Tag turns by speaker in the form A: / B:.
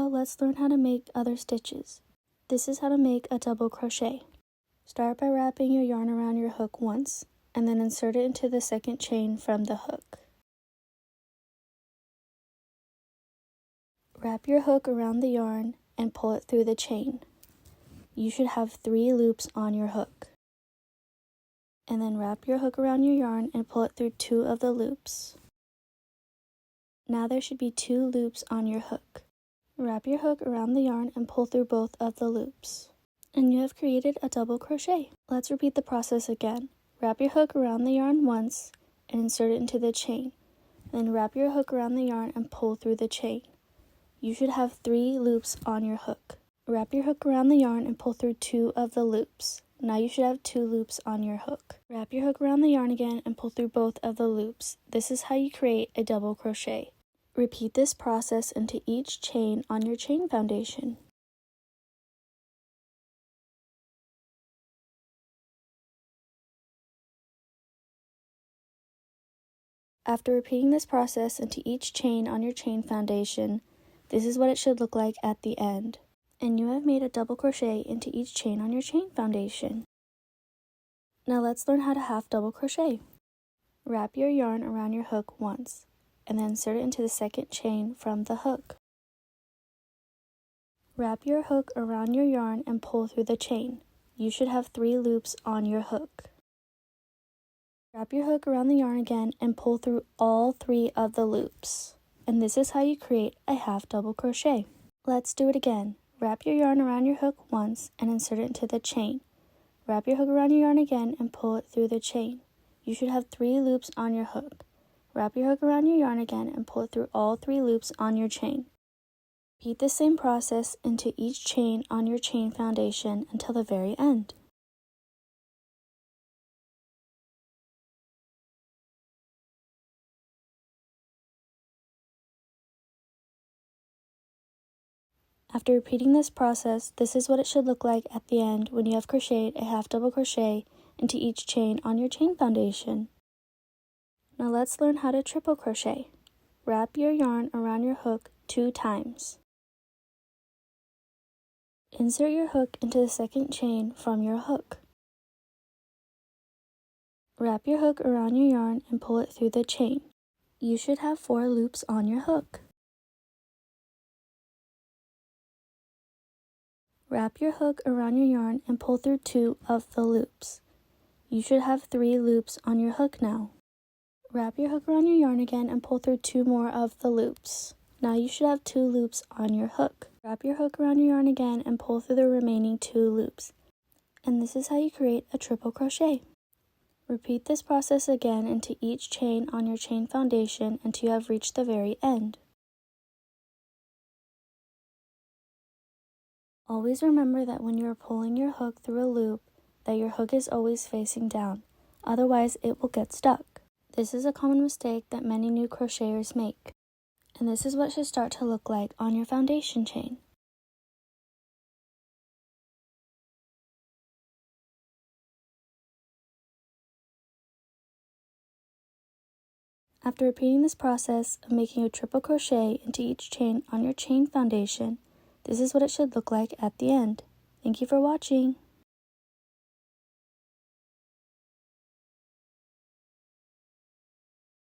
A: go, let's learn how to make other stitches. This is how to make a double crochet. Start by wrapping your yarn around your hook once, and then insert it into the second chain from the hook. Wrap your hook around the yarn and pull it through the chain. You should have 3 loops on your hook. And then wrap your hook around your yarn and pull it through 2 of the loops. Now there should be 2 loops on your hook. Wrap your hook around the yarn and pull through both of the loops. And you have created a double crochet. Let's repeat the process again. Wrap your hook around the yarn once and insert it into the chain. Then wrap your hook around the yarn and pull through the chain. You should have 3 loops on your hook. Wrap your hook around the yarn and pull through 2 of the loops. Now you should have 2 loops on your hook. Wrap your hook around the yarn again and pull through both of the loops. This is how you create a double crochet. Repeat this process into each chain on your chain foundation. After repeating this process into each chain on your chain foundation, this is what it should look like at the end. And you have made a double crochet into each chain on your chain foundation. Now let's learn how to half double crochet. Wrap your yarn around your hook once, and then insert it into the second chain from the hook. Wrap your hook around your yarn and pull through the chain. You should have 3 loops on your hook. Wrap your hook around the yarn again and pull through all 3 of the loops. And this is how you create a half double crochet. Let's do it again. Wrap your yarn around your hook once and insert it into the chain. Wrap your hook around your yarn again and pull it through the chain. You should have 3 loops on your hook. Wrap your hook around your yarn again and pull it through all 3 loops on your chain. Repeat the same process into each chain on your chain foundation until the very end. After repeating this process, this is what it should look like at the end when you have crocheted a half double crochet into each chain on your chain foundation. Now let's learn how to triple crochet. Wrap your yarn around your hook 2 times. Insert your hook into the second chain from your hook. Wrap your hook around your yarn and pull it through the chain. You should have 4 loops on your hook. Wrap your hook around your yarn and pull through 2 of the loops. You should have 3 loops on your hook now. Wrap your hook around your yarn again and pull through 2 more of the loops. Now you should have 2 loops on your hook. Wrap your hook around your yarn again and pull through the remaining 2 loops. And this is how you create a triple crochet. Repeat this process again into each chain on your chain foundation until you have reached the very end. Always remember that when you are pulling your hook through a loop, that your hook is always facing down, otherwise it will get stuck. This is a common mistake that many new crocheters make, and this is what it should start to look like on your foundation chain. After repeating this process of making a triple crochet into each chain on your chain foundation, this is what it should look like at the end. Thank you for watching.